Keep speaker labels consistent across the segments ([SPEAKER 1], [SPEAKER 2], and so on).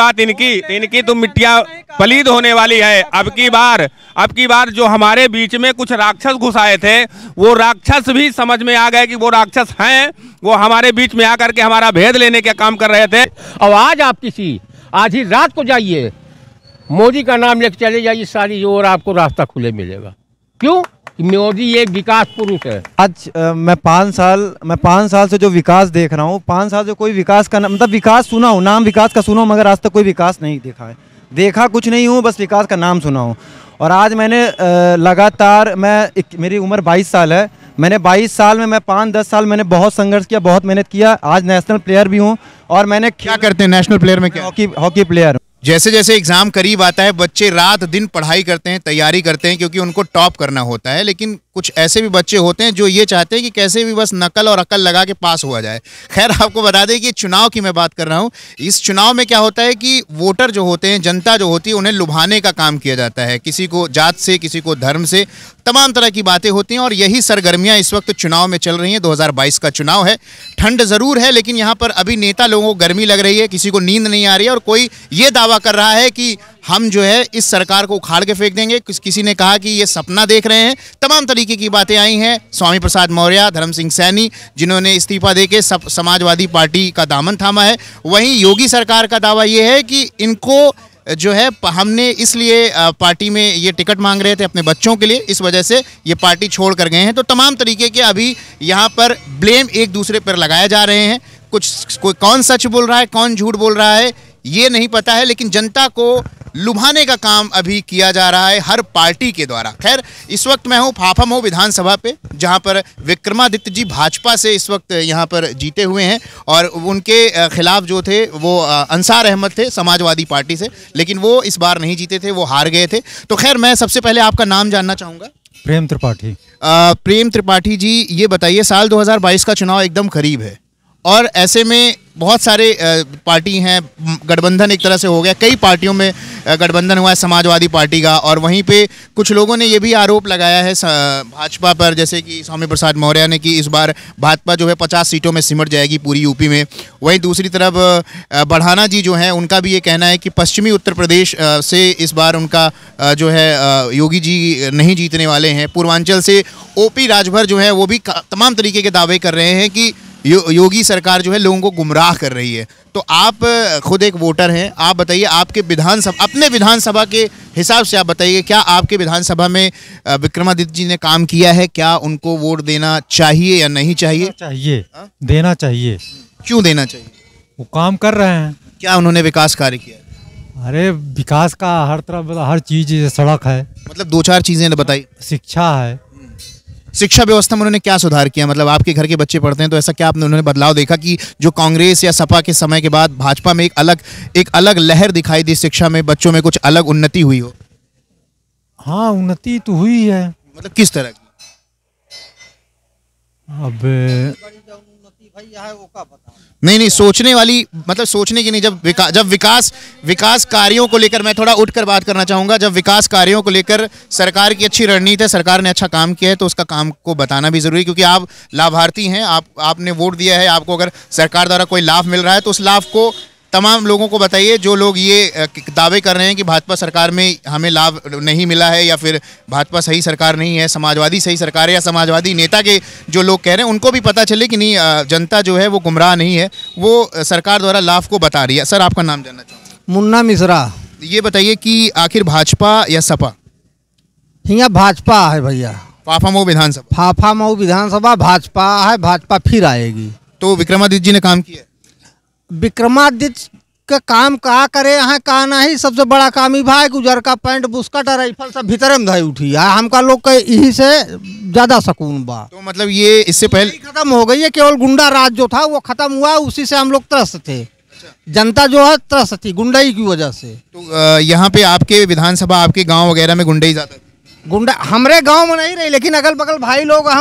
[SPEAKER 1] बात इनकी तो मिट्टियां पलीद होने वाली है। अब की बार जो हमारे बीच में कुछ राक्षस घुस आए थे, वो राक्षस भी समझ में आ गए कि वो राक्षस हैं। वो हमारे बीच में आकर के हमारा भेद लेने का काम कर रहे थे।
[SPEAKER 2] और आज ही रात को जाइए, मोदी का नाम लेकर चले जाइए, सारी ओर आपको रास्ता खुले मिलेगा। क्यों? मोदी एक विकास पुरुष है।
[SPEAKER 3] आज मैं 5 साल से जो विकास देख रहा हूँ, 5 साल से कोई विकास का मतलब विकास सुना हूँ, नाम विकास का सुना हूँ, मगर आज तक कोई विकास नहीं देखा है। देखा कुछ नहीं हूँ, बस विकास का नाम सुना हूँ। और आज मैंने लगातार मेरी उम्र 22 साल है। मैंने 22 साल में 5-10 साल मैंने बहुत संघर्ष किया, बहुत मेहनत किया। आज नेशनल प्लेयर भी हूँ। और मैंने
[SPEAKER 4] क्या करते हैं नेशनल प्लेयर में? क्या?
[SPEAKER 3] Hockey player.
[SPEAKER 4] जैसे जैसे एग्जाम करीब आता है, बच्चे रात दिन पढ़ाई करते हैं, तैयारी करते हैं, क्योंकि उनको टॉप करना होता है। लेकिन कुछ ऐसे भी बच्चे होते हैं जो ये चाहते हैं कि कैसे भी बस नकल और अकल लगा के पास हुआ जाए। खैर, आपको बता दें कि चुनाव की मैं बात कर रहा हूँ। इस चुनाव में क्या होता है कि वोटर जो होते हैं, जनता जो होती है, उन्हें लुभाने का काम किया जाता है। किसी को जात से, किसी को धर्म से, तमाम तरह की बातें होती हैं। और यही सरगर्मियाँ इस वक्त चुनाव में चल रही हैं। 2022 का चुनाव है। ठंड ज़रूर है, लेकिन यहाँ पर अभी नेता लोगों को गर्मी लग रही है, किसी को नींद नहीं आ रही है। और कोई ये दावा कर रहा है कि हम जो है इस सरकार को उखाड़ के फेंक देंगे। किसी ने कहा कि ये सपना देख रहे हैं। तमाम तरीके की बातें आई हैं। स्वामी प्रसाद मौर्य, धर्म सिंह सैनी, जिन्होंने इस्तीफा देके समाजवादी पार्टी का दामन थामा है। वहीं योगी सरकार का दावा ये है कि इनको जो है हमने इसलिए पार्टी में ये टिकट मांग रहे थे अपने बच्चों के लिए, इस वजह से ये पार्टी छोड़ कर गए हैं। तो तमाम तरीके के अभी यहाँ पर ब्लेम एक दूसरे पर लगाए जा रहे हैं। कोई कौन सच बोल रहा है, कौन झूठ बोल रहा है, ये नहीं पता है। लेकिन जनता को लुभाने का काम अभी किया जा रहा है हर पार्टी के द्वारा। खैर, इस वक्त मैं हूँ फाफामऊ विधानसभा पे, जहाँ पर विक्रमादित्य जी भाजपा से इस वक्त यहाँ पर जीते हुए हैं। और उनके खिलाफ जो थे वो अंसार अहमद थे समाजवादी पार्टी से, लेकिन वो इस बार नहीं जीते थे, वो हार गए थे। तो खैर, मैं सबसे पहले आपका नाम जानना चाहूँगा।
[SPEAKER 3] प्रेम त्रिपाठी।
[SPEAKER 4] प्रेम त्रिपाठी जी, ये बताइए, साल 2022 का चुनाव एकदम करीब है और ऐसे में बहुत सारे पार्टी हैं, गठबंधन एक तरह से हो गया, कई पार्टियों में गठबंधन हुआ है समाजवादी पार्टी का। और वहीं पे कुछ लोगों ने ये भी आरोप लगाया है भाजपा पर, जैसे कि स्वामी प्रसाद मौर्य ने, कि इस बार भाजपा जो है 50 सीटों में सिमट जाएगी पूरी यूपी में। वहीं दूसरी तरफ बढ़ाना जी जो हैं, उनका भी ये कहना है कि पश्चिमी उत्तर प्रदेश से इस बार उनका जो है योगी जी नहीं जीतने वाले हैं। पूर्वांचल से OP राजभर जो है वो भी तमाम तरीके के दावे कर रहे हैं कि योगी सरकार जो है लोगों को गुमराह कर रही है। तो आप खुद एक वोटर हैं, आप बताइए, आपके अपने विधानसभा के हिसाब से आप बताइए, क्या आपके विधानसभा में विक्रमादित्य जी ने काम किया है? क्या उनको वोट देना चाहिए या नहीं चाहिए?
[SPEAKER 3] देना चाहिए।
[SPEAKER 4] क्यों देना चाहिए?
[SPEAKER 3] वो काम कर रहे हैं।
[SPEAKER 4] क्या उन्होंने विकास कार्य किया?
[SPEAKER 3] अरे विकास का हर तरफ, हर चीज, सड़क है,
[SPEAKER 4] मतलब 2-4 चीजें बताइए।
[SPEAKER 3] शिक्षा है।
[SPEAKER 4] शिक्षा व्यवस्था में उन्होंने क्या सुधार किया? मतलब आपके घर के बच्चे पढ़ते हैं, तो ऐसा क्या उन्होंने बदलाव देखा कि जो कांग्रेस या सपा के समय के बाद भाजपा में एक अलग लहर दिखाई दी, शिक्षा में बच्चों में कुछ अलग उन्नति हुई हो?
[SPEAKER 3] हाँ, उन्नति तो हुई है।
[SPEAKER 4] मतलब किस तरह की?
[SPEAKER 3] अब
[SPEAKER 4] नहीं, सोचने वाली, मतलब सोचने की नहीं। जब विकास कार्यों को लेकर, मैं थोड़ा उठकर बात करना चाहूँगा, जब विकास कार्यों को लेकर सरकार की अच्छी रणनीति है, सरकार ने अच्छा काम किया है, तो उसका काम को बताना भी ज़रूरी है। क्योंकि आप लाभार्थी हैं, आपने वोट दिया है, आपको अगर सरकार द्वारा कोई लाभ मिल रहा है तो उस लाभ को तमाम लोगों को बताइए। जो लोग ये दावे कर रहे हैं कि भाजपा सरकार में हमें लाभ नहीं मिला है, या फिर भाजपा सही सरकार नहीं है, समाजवादी सही सरकार है, या समाजवादी नेता के जो लोग कह रहे हैं, उनको भी पता चले कि नहीं, जनता जो है वो गुमराह नहीं है, वो सरकार द्वारा लाभ को बता रही है। सर, आपका नाम जानना चाहूँगा।
[SPEAKER 5] मुन्ना मिश्रा।
[SPEAKER 4] ये बताइए कि आखिर भाजपा या सपा?
[SPEAKER 5] यहाँ भाजपा है भैया।
[SPEAKER 4] फाफामऊ विधानसभा?
[SPEAKER 5] फाफामऊ विधानसभा भाजपा है, भाजपा फिर आएगी।
[SPEAKER 4] तो विक्रमादित्य जी ने काम किया? विक्रमादित्य
[SPEAKER 5] का काम का करे यहाँ का नहीं, सबसे बड़ा काम ही भाई गुजर का पैंट बुस्कट और राइफल सब भीतर में धाई उठी है। हमका लोग का यही से ज्यादा सुकून बा।
[SPEAKER 4] तो मतलब ये इससे पहले
[SPEAKER 5] खत्म हो गई है, केवल गुंडा राज जो था वो खत्म हुआ, उसी से हम लोग त्रस्त थे। जनता जो है त्रस्त थी गुंडाई की वजह से।
[SPEAKER 4] तो यहाँ पे आपके विधानसभा, आपके गाँव वगैरह में गुंडाई ज्यादा?
[SPEAKER 5] गुंडा हमारे गांव में नहीं रही, लेकिन अगल बगल भाई लोग हैं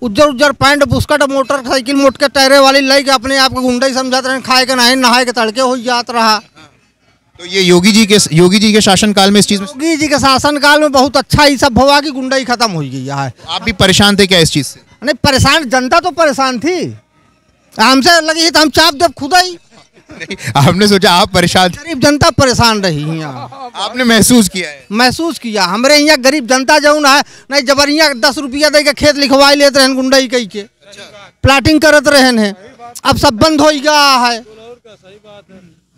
[SPEAKER 5] उज्जर पैंट बुस्कट मोटरसाइकिल मोट के टहरे वाली लाई के अपने आप को गुंडा ही समझाते रहे, खाए के नहीं, नहाए के तड़के हो जात रहा।
[SPEAKER 4] तो ये योगी जी के शासन काल में इस चीज में,
[SPEAKER 5] योगी जी के शासन काल में बहुत अच्छा ही सब हुआ कि गुंडा ही खत्म हो गई है।
[SPEAKER 4] आप भी परेशान थे क्या इस चीज से?
[SPEAKER 5] नहीं, परेशान जनता तो परेशान थी, हमसे लगी तो हम चाप देव खुदा ही।
[SPEAKER 4] नहीं, आपने सोचा आप परेशान थे?
[SPEAKER 5] गरीब जनता परेशान रही यहाँ,
[SPEAKER 4] आपने महसूस किया है?
[SPEAKER 5] महसूस किया। हमारे यहाँ गरीब जनता जो है नहीं जबर यहाँ 10 रुपया दे के खेत लिखवाई लेते रहन गुंडई कही के, प्लाटिंग करते रहन है। अब सब बंद हो गया है।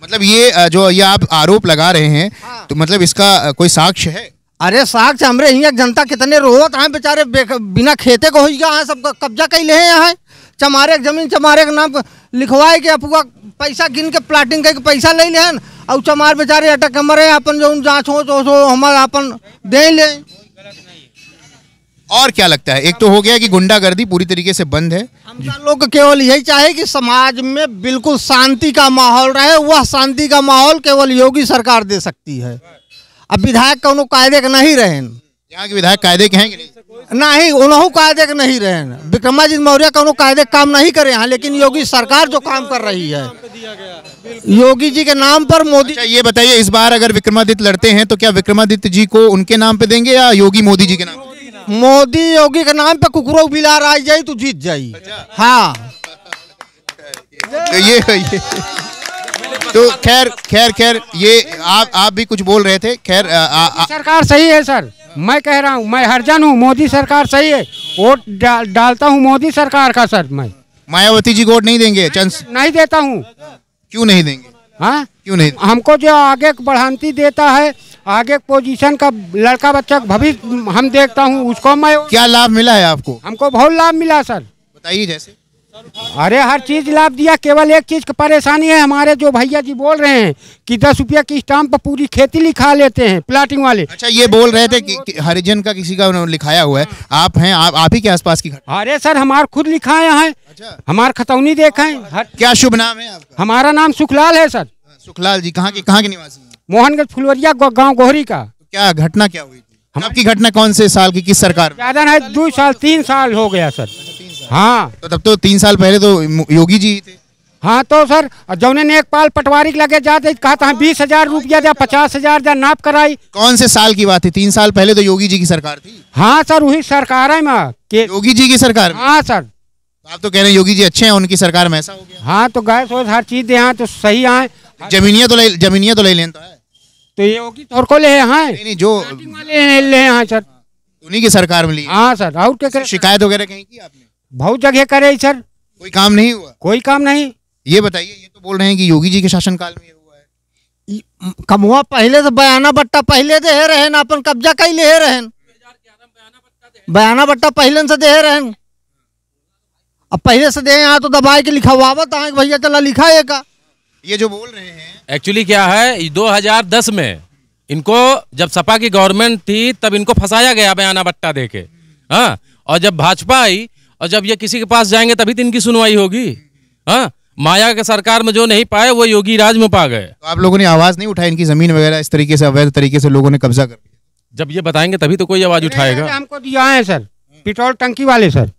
[SPEAKER 4] मतलब ये जो ये आप आरोप लगा रहे हैं, तो मतलब इसका कोई साक्ष्य है?
[SPEAKER 5] अरे साक्ष्य हमरे यहाँ जनता कितने रोत हैं बेचारे, बिना खेते को हो गया है, सब कब्जा कैले हैं यहाँ। चमारे जमीन चमारे के नाम लिखवाए के अपुआ पैसा गिन के प्लाटिंग करके पैसा ले लेन, और चमार बेचारे अटक मरे अपन जो जाँच हो तो हमारा अपन दे ले।
[SPEAKER 4] और क्या लगता है, एक तो हो गया कि गुंडागर्दी पूरी तरीके से बंद है।
[SPEAKER 5] हम लोग केवल यही चाहे कि समाज में बिल्कुल शांति का माहौल रहे, वह शांति का माहौल केवल योगी सरकार दे सकती है। अब विधायक कोनो कायदे के नहीं रहे,
[SPEAKER 4] यहाँ के विधायक कायदे के हैं कि
[SPEAKER 5] नहीं, उन्होंने कायदे के नहीं रहे। विक्रमादित्य मौर्य कोनो कायदे काम नहीं करे हैं, लेकिन योगी सरकार जो काम कर रही है योगी जी के नाम पर मोदी।
[SPEAKER 4] अच्छा ये बताइए, इस बार अगर विक्रमादित्य लड़ते हैं तो क्या विक्रमादित्य जी को उनके नाम पे देंगे या योगी मोदी जी के नाम पे?
[SPEAKER 5] मोदी योगी के नाम पे कुकुरों बिलार आ जाए तो जीत जाई। हाँ
[SPEAKER 4] तो ये तो खैर ये आप भी कुछ बोल रहे थे। खैर
[SPEAKER 6] सरकार सही है सर, मैं कह रहा हूँ, मैं हरजन हूँ, मोदी सरकार सही है, वोट डालता हूँ मोदी सरकार का सर। मैं
[SPEAKER 4] मायावती जी को वोट नहीं देंगे? चांस
[SPEAKER 6] नहीं देता हूँ।
[SPEAKER 4] क्यों नहीं देंगे?
[SPEAKER 6] हाँ
[SPEAKER 4] क्यों नहीं?
[SPEAKER 6] हमको जो आगे बढ़ाती देता है, आगे पोजीशन का लड़का बच्चा भविष्य हम देखता हूँ, उसको मैं।
[SPEAKER 4] क्या लाभ मिला है आपको?
[SPEAKER 6] हमको बहुत लाभ मिला सर।
[SPEAKER 4] बताइए। जैसे?
[SPEAKER 6] अरे हर चीज लाभ दिया, केवल एक चीज की परेशानी है, हमारे जो भैया जी बोल रहे हैं कि 10 रुपया की स्टाम्प पर पूरी खेती लिखा लेते हैं प्लाटिंग वाले।
[SPEAKER 4] अच्छा ये बोल रहे थे कि हरिजन का किसी का लिखाया हुआ है, आप हैं, आप ही के आसपास की घटना?
[SPEAKER 6] अरे सर हमार खुद लिखाए हैं।
[SPEAKER 4] अच्छा।
[SPEAKER 6] हमार खतौनी देखा है।
[SPEAKER 4] क्या शुभ नाम है आपका?
[SPEAKER 6] हमारा नाम सुखलाल है सर।
[SPEAKER 4] सुखलाल जी कहाँ के निवासी हैं?
[SPEAKER 6] मोहनगंज फुलवरिया गांव गोहरी का।
[SPEAKER 4] क्या घटना क्या हुई थी? आपकी घटना कौन से साल की, किस सरकार में?
[SPEAKER 6] ज्यादा नहीं, 2 साल 3 साल हो गया सर। हाँ
[SPEAKER 4] तो तब तो 3 साल पहले तो योगी जी थे।
[SPEAKER 6] हाँ तो सर जौने ने एक पाल पटवारी लगे जाते कहा था 20,000 रुपया दिया, 50,000 दिया, नाप कराई।
[SPEAKER 4] कौन से साल की बात है? 3 साल पहले तो योगी जी की सरकार थी।
[SPEAKER 6] हाँ सर वही सरकार है माँ के
[SPEAKER 4] योगी जी की सरकार में?
[SPEAKER 6] हाँ सर।
[SPEAKER 4] आप तो कह रहे हैं योगी जी अच्छे हैं, उनकी सरकार में ऐसा हो गया?
[SPEAKER 6] हाँ तो गैस वैस हर चीज दे तो सही आए।
[SPEAKER 4] जमीनिया तो ले लें तो है,
[SPEAKER 6] तो ये होगी तोर को ले हैं
[SPEAKER 4] नहीं जो
[SPEAKER 6] ले हैं सर,
[SPEAKER 4] उन्हीं की सरकार में ली।
[SPEAKER 6] हाँ सर। और क्या करे?
[SPEAKER 4] शिकायत वगैरह कहीं की आपने?
[SPEAKER 6] बहुत जगह करे सर,
[SPEAKER 4] कोई काम नहीं हुआ?
[SPEAKER 6] कोई काम नहीं।
[SPEAKER 4] ये बताइए, ये तो बोल रहे हैं कि योगी जी के शासनकाल में ये हुआ है।
[SPEAKER 5] कमुआ पहले से बयाना बट्टा पहले दे रहे ना, अपन कब्जा कई ले रहे, बयाना बट्टा पहले से दे रहे, अब पहले से दे यहाँ तो दबाए के लिखवावत है भैया चला लिखा है का।
[SPEAKER 4] ये जो बोल रहे हैं
[SPEAKER 7] एक्चुअली क्या है, 2010 में इनको जब सपा की गवर्नमेंट थी तब इनको फंसाया गया बयाना बट्टा देके। हाँ, और जब भाजपा आई और जब ये किसी के पास जाएंगे तभी तो इनकी सुनवाई होगी। हाँ, माया के सरकार में जो नहीं पाए वो योगी राज में पा गए।
[SPEAKER 4] तो आप लोगों ने आवाज नहीं उठाई, इनकी जमीन वगैरह इस तरीके से अवैध तरीके से लोगों ने कब्जा कर लिया?
[SPEAKER 7] जब ये बताएंगे तभी तो कोई आवाज उठाएगा।
[SPEAKER 6] हमको दिया है सर पेट्रोल टंकी वाले सर।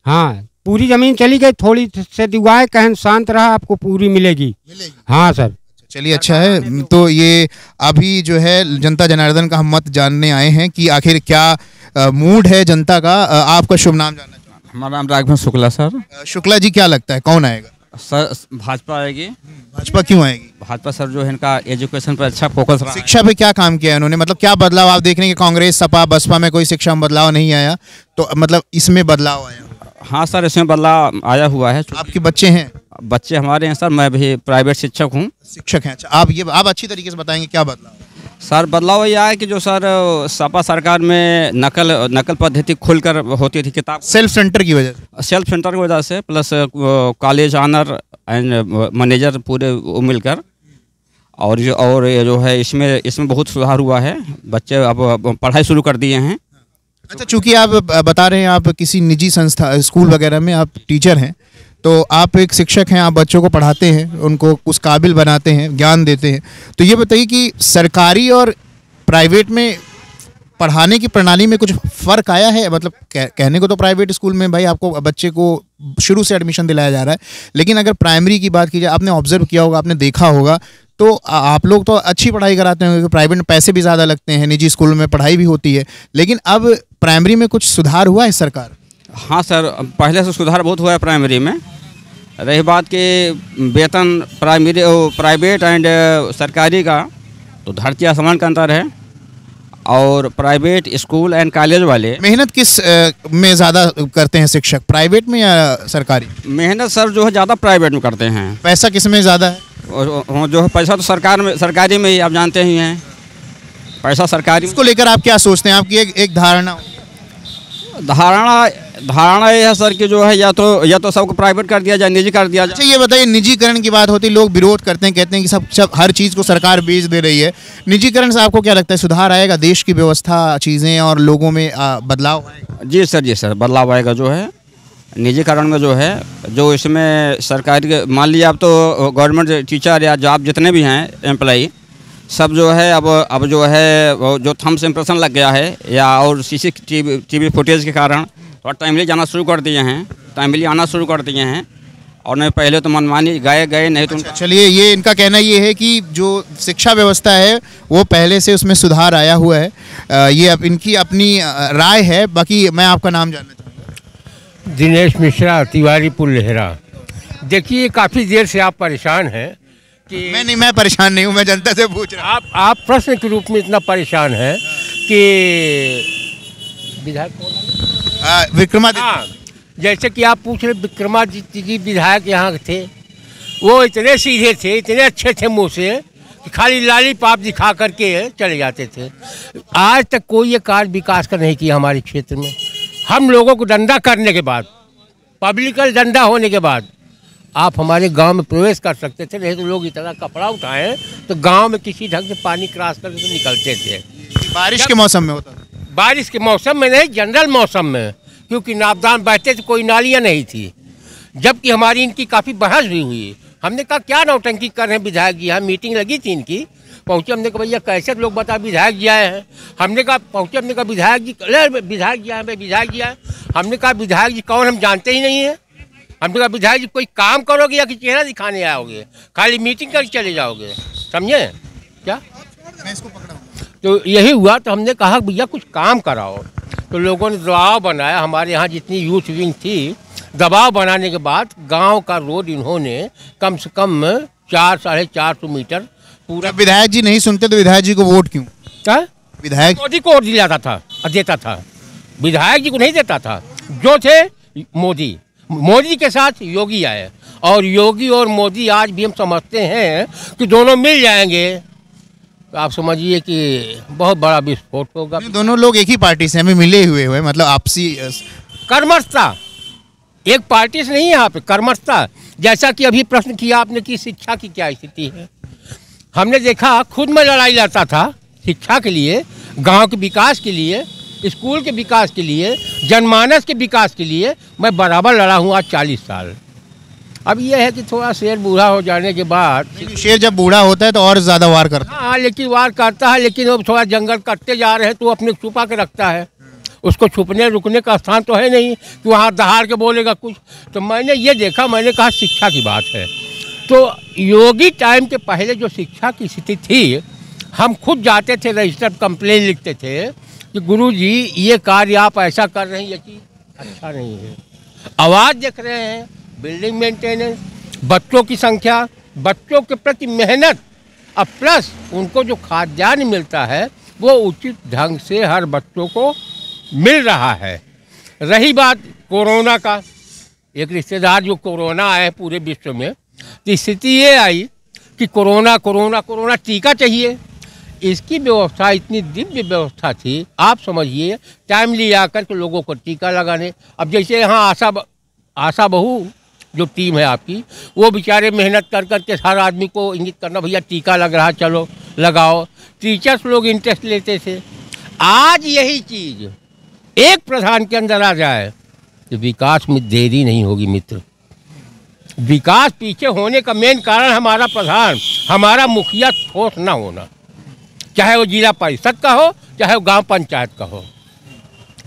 [SPEAKER 6] हाँ पूरी जमीन चली गई, थोड़ी से दिवाए कहन शांत रहा, आपको पूरी मिलेगी। हाँ सर।
[SPEAKER 4] चलिए अच्छा है। तो ये अभी जो है जनता जनार्दन का हम मत जानने आए हैं कि आखिर क्या मूड है जनता का। आपका शुभ नाम जानना चाहूँगा?
[SPEAKER 8] हमारा नाम राघवेंद्र शुक्ला सर।
[SPEAKER 4] शुक्ला जी क्या लगता है कौन आएगा?
[SPEAKER 8] सर भाजपा आएगी।
[SPEAKER 4] भाजपा क्यों आएगी?
[SPEAKER 8] भाजपा सर जो है इनका एजुकेशन पर अच्छा फोकस रहा।
[SPEAKER 4] शिक्षा पे क्या काम किया है उन्होंने? मतलब क्या बदलाव आप देख रहे हैं कि कांग्रेस सपा बसपा में कोई शिक्षा में बदलाव नहीं आया, तो मतलब इसमें बदलाव आया?
[SPEAKER 8] हाँ सर इसमें बदलाव आया हुआ है।
[SPEAKER 4] आपके बच्चे हैं?
[SPEAKER 8] बच्चे हमारे हैं सर, मैं भी प्राइवेट शिक्षक हूँ।
[SPEAKER 4] शिक्षक हैं? अच्छा, आप अच्छी तरीके से बताएंगे क्या बदलाव?
[SPEAKER 8] सर बदलाव यह है कि जो सर सपा सरकार में नकल पद्धति खुलकर होती थी, किताब
[SPEAKER 4] सेल्फ सेंटर की वजह से,
[SPEAKER 8] सेल्फ सेंटर की वजह से, plus college owner and manager पूरे मिलकर, और ये जो है इसमें बहुत सुधार हुआ है। बच्चे अब पढ़ाई शुरू कर दिए हैं।
[SPEAKER 4] अच्छा, चूंकि आप बता रहे हैं आप किसी निजी संस्था स्कूल वगैरह में आप टीचर हैं, तो आप एक शिक्षक हैं, आप बच्चों को पढ़ाते हैं, उनको उस काबिल बनाते हैं, ज्ञान देते हैं। तो ये बताइए कि सरकारी और प्राइवेट में पढ़ाने की प्रणाली में कुछ फ़र्क आया है? मतलब कहने को तो प्राइवेट स्कूल में भाई आपको बच्चे को शुरू से एडमिशन दिलाया जा रहा है, लेकिन अगर प्राइमरी की बात की जाए, आपने ऑब्जर्व किया होगा, आपने देखा होगा, तो आप लोग तो अच्छी पढ़ाई कराते हैं, प्राइवेट में पैसे भी ज़्यादा लगते हैं, निजी स्कूल में पढ़ाई भी होती है, लेकिन अब प्राइमरी में कुछ सुधार हुआ है सरकार?
[SPEAKER 8] हाँ सर, पहले से सुधार बहुत हुआ है प्राइमरी में। रही बात के वेतन प्राइवेट एंड सरकारी का, तो धरती आसमान का अंतर है। और प्राइवेट स्कूल एंड कॉलेज वाले
[SPEAKER 4] मेहनत किस में ज़्यादा करते हैं शिक्षक, प्राइवेट में या सरकारी?
[SPEAKER 8] मेहनत सर जो है ज़्यादा प्राइवेट में करते हैं।
[SPEAKER 4] पैसा किस में ज़्यादा है?
[SPEAKER 8] और जो है पैसा तो सरकारी में ही आप जानते ही हैं, पैसा सरकारी।
[SPEAKER 4] इसको लेकर आप क्या सोचते हैं? आपकी एक
[SPEAKER 8] धारणा ये है सर कि जो है या तो सबको प्राइवेट कर दिया जाए, निजी कर दिया जाए।
[SPEAKER 4] अच्छा ये बताइए, निजीकरण की बात होती है, लोग विरोध करते हैं, कहते हैं कि सब हर चीज़ को सरकार बेच दे रही है। निजीकरण से आपको क्या लगता है, सुधार आएगा, देश की व्यवस्था, चीज़ें और लोगों में बदलाव आएगा?
[SPEAKER 8] जी सर बदलाव आएगा। जो है निजीकरण में जो है, जो इसमें सरकारी, मान लीजिए आप तो गवर्नमेंट टीचर या जॉब जितने भी हैं एम्प्लॉई, सब जो है अब जो है जो थंब्स इम्प्रेशन लग गया है या और CCTV फुटेज के कारण और टाइमली जाना शुरू कर दिए हैं, टाइमली आना शुरू कर दिए हैं। और नहीं पहले तो मनमानी गए नहीं तो
[SPEAKER 4] चलिए, ये इनका कहना ये है कि जो शिक्षा व्यवस्था है वो पहले से उसमें सुधार आया हुआ है। ये अब इनकी अपनी राय है। बाकी मैं आपका नाम जानना चाहूँगा।
[SPEAKER 2] दिनेश मिश्रा, तिवारीपुर लहरा। देखिए काफ़ी देर से आप परेशान हैं कि
[SPEAKER 4] मैं परेशान नहीं हूँ, मैं जनता से पूछ रहा हूँ।
[SPEAKER 2] आप प्रश्न के रूप में इतना परेशान हैं कि विधायक
[SPEAKER 4] विक्रमादित्य,
[SPEAKER 2] हाँ, जैसे कि आप पूछ रहे विक्रमादित्य जी विधायक यहाँ थे, वो इतने सीधे थे, इतने अच्छे थे मुँह से कि खाली लाली पाप दिखा करके चले जाते थे। आज तक कोई ये कार्य विकास का नहीं किया हमारे क्षेत्र में। हम लोगों को डंडा करने के बाद, पब्लिकल डंडा होने के बाद आप हमारे गांव में प्रवेश कर सकते थे, नहीं तो लोग इतना कपड़ा उठाएं तो गांव में किसी ढंग से पानी क्रॉस करके तो निकलते थे।
[SPEAKER 4] बारिश के मौसम में होता था?
[SPEAKER 2] बारिश के मौसम में नहीं, जनरल मौसम में, क्योंकि नापदान बहते थे, कोई नालियाँ नहीं थी। जबकि हमारी इनकी काफ़ी बहस भी हुई। हमने कहा क्या नौटंकी कर रहे हैं विधायक जी, यहाँ मीटिंग लगी थी इनकी, पहुँचे, हमने कहा भैया कैसे लोग बता विधायक जी आए हैं। हमने कहा पहुँचे, हमने कहा विधायक जी आए, विधायक जी आए। हमने कहा विधायक जी कौन, हम जानते ही नहीं हैं। हमने कहा विधायक जी कोई काम करोगे या कि चेहरा दिखाने आओगे, खाली मीटिंग करके चले जाओगे, समझे क्या?
[SPEAKER 4] मैं इसको पकड़ा।
[SPEAKER 2] तो यही हुआ। तो हमने कहा भैया कुछ काम कराओ। तो लोगों ने दबाव बनाया, हमारे यहाँ जितनी यूथ विंग थी, दबाव बनाने के बाद गांव का रोड इन्होंने कम से कम 400-450 मीटर पूरा।
[SPEAKER 4] विधायक जी नहीं सुनते तो विधायक जी को वोट क्यों?
[SPEAKER 2] क्या
[SPEAKER 4] विधायक
[SPEAKER 2] मोदी को वोट दिलाता था, देता था, विधायक जी को नहीं देता था। जो थे मोदी के साथ योगी आए, और योगी और मोदी आज भी हम समझते हैं कि दोनों मिल जाएंगे तो आप समझिए कि बहुत बड़ा विस्फोट होगा।
[SPEAKER 4] दोनों लोग एक ही पार्टी से हमें मिले हुए मतलब आपसी
[SPEAKER 2] कर्मठता, एक पार्टी से नहीं है यहाँ पे, कर्मठता। जैसा कि अभी प्रश्न किया आपने कि शिक्षा की क्या स्थिति है, हमने देखा खुद में लड़ाई लड़ता था शिक्षा के लिए, गांव के विकास के लिए, स्कूल के विकास के लिए, जनमानस के विकास के लिए मैं बराबर लड़ा हूँ आज 40 साल। अब यह है कि थोड़ा शेर बूढ़ा हो जाने के बाद,
[SPEAKER 4] शेर जब बूढ़ा होता है तो और ज़्यादा वार करता है।
[SPEAKER 2] हाँ, लेकिन वार करता है, लेकिन वो थोड़ा जंगल कटते जा रहे हैं तो अपने छुपा के रखता है। उसको छुपने रुकने का स्थान तो है नहीं कि वहाँ दहाड़ के बोलेगा कुछ। तो मैंने ये देखा, मैंने कहा शिक्षा की बात है तो योगी टाइम के पहले जो शिक्षा की स्थिति थी, हम खुद जाते थे, रजिस्टर्ड कंप्लेन लिखते थे कि गुरुजी ये कार्य आप ऐसा कर रहे हैं, ये चीज़ अच्छा नहीं है। आवाज़ देख रहे हैं, बिल्डिंग मेंटेनेंस, बच्चों की संख्या, बच्चों के प्रति मेहनत, अब प्लस उनको जो खाद्यान्न मिलता है वो उचित ढंग से हर बच्चों को मिल रहा है। रही बात कोरोना का, एक रिश्तेदार जो कोरोना आए पूरे विश्व में, तो स्थिति ये आई कि कोरोना टीका चाहिए। इसकी व्यवस्था इतनी दिव्य व्यवस्था थी, आप समझिए, टाइमली आकर के लोगों को टीका लगाने। अब जैसे यहाँ आशा बहू जो टीम है आपकी, वो बेचारे मेहनत कर करके हर आदमी को इंगित करना, भैया टीका लग रहा, चलो लगाओ। टीचर्स लोग इंटरेस्ट लेते थे। आज यही चीज़ एक प्रधान के अंदर आ जाए तो विकास में देरी नहीं होगी मित्र। विकास पीछे होने का मेन कारण हमारा प्रधान, हमारा मुखिया ठोस ना होना, चाहे वो जिला परिषद का हो, चाहे वो गांव पंचायत का हो।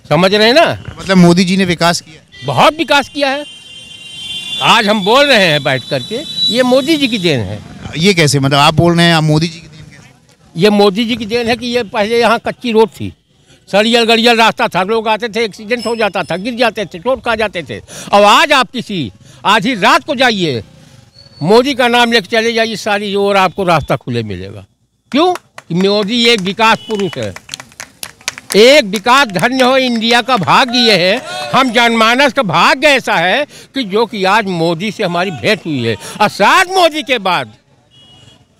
[SPEAKER 2] समझ रहे हैं ना? मतलब
[SPEAKER 4] मोदी जी ने विकास किया,
[SPEAKER 2] बहुत विकास किया है। आज हम बोल रहे हैं बैठ करके, ये मोदी जी की देन है।
[SPEAKER 4] ये कैसे, मतलब आप बोल रहे हैं आप मोदी जी की देन कैसे?
[SPEAKER 2] ये मोदी जी की देन है कि ये पहले यहाँ कच्ची रोड थी, सड़ियल गड़ियल रास्ता था, लोग आते थे, एक्सीडेंट हो जाता था, गिर जाते थे, चोट खा जाते थे। और आज आप आधी रात को जाइए, मोदी का नाम लेकर चले जाइए, सारी ओर आपको रास्ता खुले मिलेगा। क्यों? मोदी एक विकास पुरुष है, एक विकास धन्य हो इंडिया का भाग्य ये है, हम जनमानस का भाग्य ऐसा है कि जो कि आज मोदी से हमारी भेंट हुई है। और साथ मोदी के बाद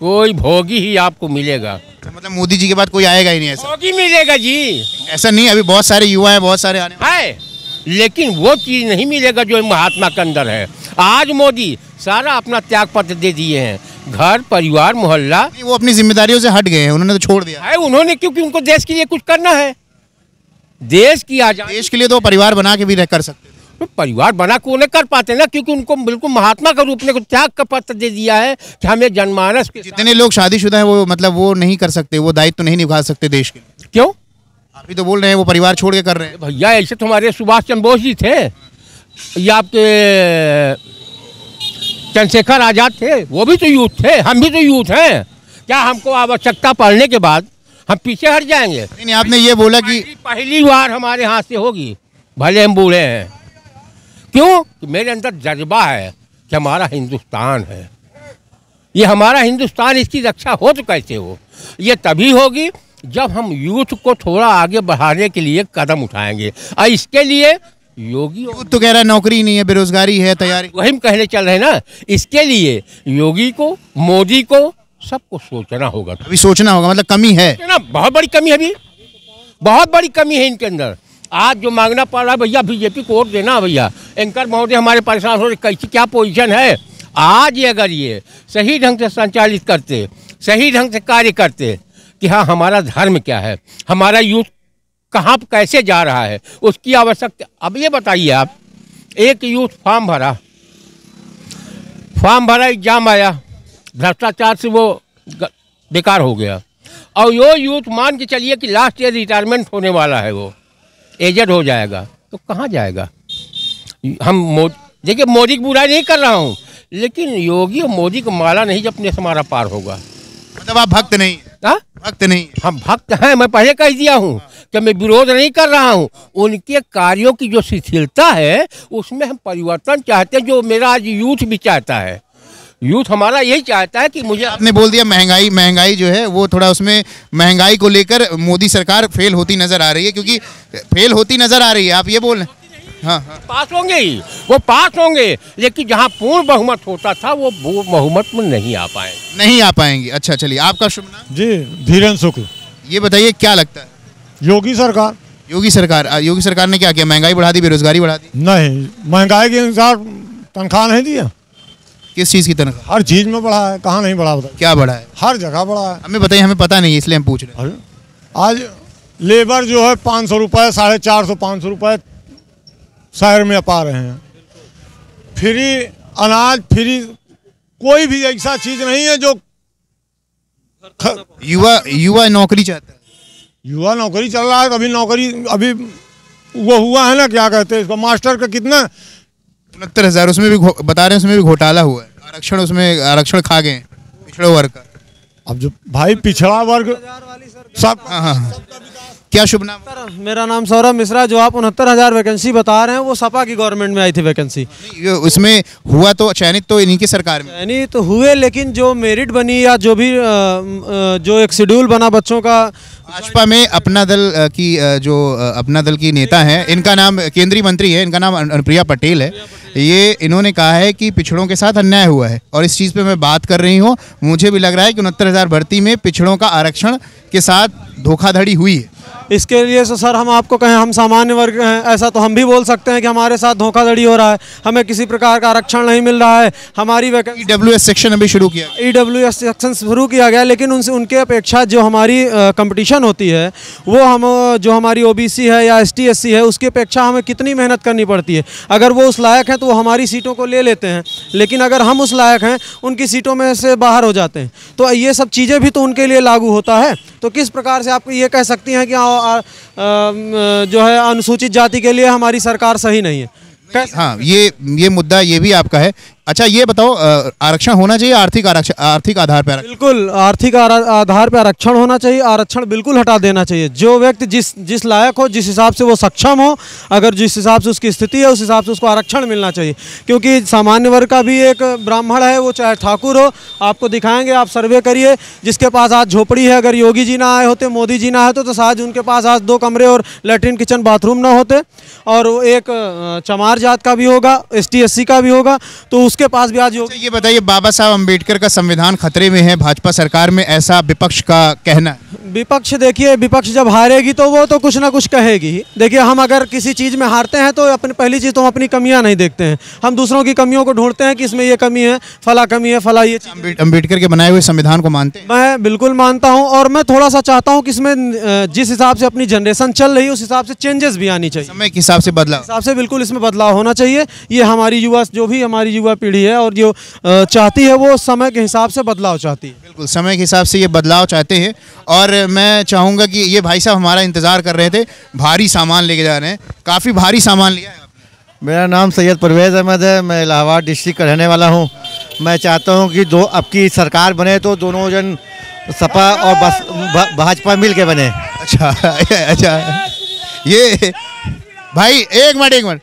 [SPEAKER 2] कोई भोगी ही आपको मिलेगा।
[SPEAKER 4] मतलब मोदी जी के बाद कोई आएगा ही नहीं ऐसा?
[SPEAKER 2] भोगी मिलेगा जी।
[SPEAKER 4] ऐसा नहीं, अभी बहुत सारे युवा हैं, बहुत सारे आने
[SPEAKER 2] है, लेकिन वो चीज़ नहीं मिलेगा जो महात्मा के अंदर है। आज मोदी सारा अपना त्याग पत्र दे दिए हैं, घर परिवार मोहल्ला,
[SPEAKER 4] वो अपनी जिम्मेदारियों से हट गए हैं, उन्होंने तो छोड़ दिया
[SPEAKER 2] है उन्होंने, क्योंकि उनको देश के लिए कुछ करना है। देश की आजादी,
[SPEAKER 4] देश के लिए तो परिवार बना के भी रह कर सकते,
[SPEAKER 2] तो परिवार बना को नहीं कर पाते ना, क्योंकि उनको बिल्कुल महात्मा का रूप में त्याग का पत्र दे दिया है कि हमें जनमानस के
[SPEAKER 4] जितने लोग शादीशुदा हैं वो मतलब वो नहीं कर सकते, वो दायित्व तो नहीं निभा सकते देश के।
[SPEAKER 2] क्यों?
[SPEAKER 4] आप ही तो बोल रहे हैं वो परिवार छोड़ के कर रहे हैं।
[SPEAKER 2] भैया ऐसे तो हमारे सुभाष चंद्र बोस जी थे, ये आपके चंद्रशेखर आजाद थे, वो भी तो यूथ थे, हम भी तो यूथ हैं। क्या हमको आवश्यकता पड़ने के बाद हम पीछे हट जाएंगे?
[SPEAKER 4] नहीं, आपने ये बोला कि
[SPEAKER 2] पहली बार हमारे हाथ से होगी, भले हम बूढ़े हैं। क्यों? कि मेरे अंदर जज्बा है कि हमारा हिंदुस्तान है, ये हमारा हिंदुस्तान, इसकी रक्षा हो तो कैसे हो? ये तभी होगी जब हम यूथ को थोड़ा आगे बढ़ाने के लिए कदम उठाएंगे। और इसके लिए योगी
[SPEAKER 4] तो कह रहा है नौकरी नहीं है, बेरोजगारी है, तैयारी,
[SPEAKER 2] वही हम कहने चल रहे हैं ना। इसके लिए योगी को, मोदी को, सबको सोचना होगा।
[SPEAKER 4] अभी सोचना होगा, मतलब कमी है
[SPEAKER 2] ना, बहुत बड़ी कमी है, अभी बहुत बड़ी कमी है इनके अंदर। आज जो मांगना पड़ रहा है भैया, बीजेपी को वोट देना भैया, एंकर महोदय हमारे परेशान हो रहे, कैसी क्या पोजीशन है। आज ये अगर ये सही ढंग से संचालित करते, सही ढंग से कार्य करते कि हाँ हमारा धर्म क्या है, हमारा यूथ कहाँ कैसे जा रहा है, उसकी आवश्यकता। अब ये बताइए आप, एक यूथ फॉर्म भरा, एग्जाम आया, भ्रष्टाचार से वो बेकार हो गया, और यो यूथ मान के चलिए कि लास्ट ईयर रिटायरमेंट होने वाला है, वो एजेड हो जाएगा, तो कहाँ जाएगा? हम देखिए, मोदी की बुराई नहीं कर रहा हूँ, लेकिन योगी और मोदी को माला नहीं जपने से हमारा पार होगा।
[SPEAKER 4] मतलब आप भक्त नहीं?
[SPEAKER 2] हाँ,
[SPEAKER 4] भक्त नहीं,
[SPEAKER 2] हम भक्त हैं। मैं पहले कह दिया हूँ कि मैं विरोध नहीं कर रहा हूँ, उनके कार्यों की जो शिथिलता है उसमें हम परिवर्तन चाहते हैं, जो मेरा आज यूथ भी चाहता है। यूथ हमारा यही चाहता है कि मुझे,
[SPEAKER 4] आपने बोल दिया महंगाई जो है वो थोड़ा, उसमें महंगाई को लेकर मोदी सरकार फेल होती नजर आ रही है, क्योंकि फेल होती नजर आ रही है, आप ये बोल रहे हैं? हाँ,
[SPEAKER 2] पास होंगे ही, वो पास होंगे, लेकिन जहाँ पूर्ण बहुमत होता था वो बहुमत में नहीं आ
[SPEAKER 4] पाएंगे। अच्छा, चलिए, आपका शुभ नाम?
[SPEAKER 9] जी, धीरेन्द्र शुक्ल।
[SPEAKER 4] ये बताइए क्या लगता है?
[SPEAKER 9] योगी सरकार।
[SPEAKER 4] योगी सरकार ने क्या किया? महंगाई बढ़ा दी, बेरोजगारी बढ़ा दी?
[SPEAKER 9] नहीं, महंगाई के अनुसार तनख्वाह नहीं दिया।
[SPEAKER 4] किस चीज़ की तनख्वाह?
[SPEAKER 9] हर चीज़ में बढ़ा है, कहाँ नहीं बढ़ा? बताइए
[SPEAKER 4] क्या बढ़ा है?
[SPEAKER 9] हर जगह बढ़ा है।
[SPEAKER 4] हमें बताइए, हमें पता नहीं इसलिए हम पूछ रहे हैं।
[SPEAKER 9] आज लेबर जो है 500 रुपये, 450-500 रुपये शहर में पा रहे हैं। फ्री अनाज, फ्री कोई भी ऐसा चीज नहीं है जो
[SPEAKER 4] युवा नौकरी चाहता है।
[SPEAKER 9] युवा नौकरी चल रहा है, अभी नौकरी अभी वो हुआ है ना, क्या कहते हैं इसको, मास्टर का कितना
[SPEAKER 4] 69,000, उसमें भी बता रहे हैं, उसमें भी घोटाला हुआ है, आरक्षण खा गए पिछड़े वर्ग का।
[SPEAKER 9] अब जो भाई पिछड़ा वर्ग सब,
[SPEAKER 4] हाँ। क्या शुभ नाम?
[SPEAKER 10] मेरा नाम सौरभ मिश्रा। जो आप 69,000 वैकेंसी बता रहे हैं वो सपा की गवर्नमेंट में आई थी वैकेंसी।
[SPEAKER 4] उसमें हुआ तो चयनित तो इन्हीं की सरकार में
[SPEAKER 10] चयनित तो हुए, लेकिन जो मेरिट बनी या जो भी जो एक शेड्यूल बना बच्चों का,
[SPEAKER 4] भाजपा में अपना दल की नेता हैं, इनका नाम केंद्रीय मंत्री है, इनका नाम अनुप्रिया पटेल है। ये इन्होंने कहा है कि पिछड़ों के साथ अन्याय हुआ है, और इस चीज़ पे मैं बात कर रही हूँ। मुझे भी लग रहा है कि 69,000 भर्ती में पिछड़ों का आरक्षण के साथ धोखाधड़ी हुई है।
[SPEAKER 10] इसके लिए तो सर हम आपको कहें, हम सामान्य वर्ग हैं, ऐसा तो हम भी बोल सकते हैं कि हमारे साथ धोखाधड़ी हो रहा है, हमें किसी प्रकार का आरक्षण नहीं मिल रहा है। हमारी
[SPEAKER 4] EWS सेक्शन अभी शुरू किया,
[SPEAKER 10] EWS सेक्शन शुरू किया गया, लेकिन उनके अपेक्षा जो हमारी कंपटीशन होती है वो जो हमारी OBC है या ST SC है, उसकी अपेक्षा हमें कितनी मेहनत करनी पड़ती है। अगर वो उस लायक हैं तो वो हमारी सीटों को ले लेते हैं, लेकिन अगर हम उस लायक हैं उनकी सीटों में से बाहर हो जाते हैं। तो ये सब चीज़ें भी तो उनके लिए लागू होता है। तो किस प्रकार से आप ये कह सकती हैं कि जो है अनुसूचित जाति के लिए हमारी सरकार सही नहीं है?
[SPEAKER 4] हाँ, ये मुद्दा ये भी आपका है अच्छा ये बताओ, आरक्षण होना चाहिए, आर्थिक आरक्षण, आर्थिक आधार पर आरक्षण?
[SPEAKER 10] बिल्कुल आर्थिक आधार पर आरक्षण होना चाहिए। आरक्षण बिल्कुल हटा देना चाहिए। जो व्यक्ति जिस लायक हो, जिस हिसाब से वो सक्षम हो, अगर जिस हिसाब से उसकी स्थिति है उस हिसाब से उसको आरक्षण मिलना चाहिए। क्योंकि सामान्य वर्ग का भी एक ब्राह्मण है, वो चाहे ठाकुर हो, आपको दिखाएंगे, आप सर्वे करिए, जिसके पास आज झोपड़ी है, अगर योगी जी ना आए होते, मोदी जी ना आए तो शायद उनके पास आज 2 कमरे और लैट्रिन किचन बाथरूम ना होते। और वो एक चमार जात का भी होगा, ST SC का भी होगा, तो उसके पास भी आज
[SPEAKER 4] ये बताइए, बाबा साहब अम्बेडकर का संविधान खतरे में है भाजपा सरकार में, ऐसा विपक्ष का कहना है।
[SPEAKER 10] विपक्ष देखिए, विपक्ष जब हारेगी तो वो तो कुछ ना कुछ कहेगी ही। देखिए, हम अगर किसी चीज़ में हारते हैं तो अपनी पहली चीज़ तो हम अपनी कमियां नहीं देखते हैं, हम दूसरों की कमियों को ढूंढते हैं कि इसमें ये कमी है, फला कमी है, फला ये चीज़।
[SPEAKER 4] अम्बेडकर के बनाए हुए संविधान को मानते हैं?
[SPEAKER 10] मैं बिल्कुल मानता हूं, और मैं थोड़ा सा चाहता हूं कि इसमें जिस हिसाब से अपनी जनरेशन चल रही है उस हिसाब से चेंजेस भी आनी चाहिए,
[SPEAKER 4] समय के हिसाब से बदलाव,
[SPEAKER 10] बिल्कुल इसमें बदलाव होना चाहिए। ये हमारी युवा, जो भी हमारी युवा पीढ़ी है और जो चाहती है वो समय के हिसाब से बदलाव चाहती है।
[SPEAKER 4] बिल्कुल समय के हिसाब से ये बदलाव चाहते हैं। और मैं चाहूँगा कि ये भाई साहब हमारा इंतज़ार कर रहे थे, भारी सामान लेके जा रहे हैं, काफ़ी भारी सामान लिया है।
[SPEAKER 11] मेरा नाम सैयद परवेज़ अहमद है, मैं इलाहाबाद डिस्ट्रिक्ट का रहने वाला हूँ। मैं चाहता हूँ कि अब की सरकार बने तो दोनों जन सपा और भाजपा मिल के बने।
[SPEAKER 4] अच्छा अच्छा, ये भाई एक मिनट,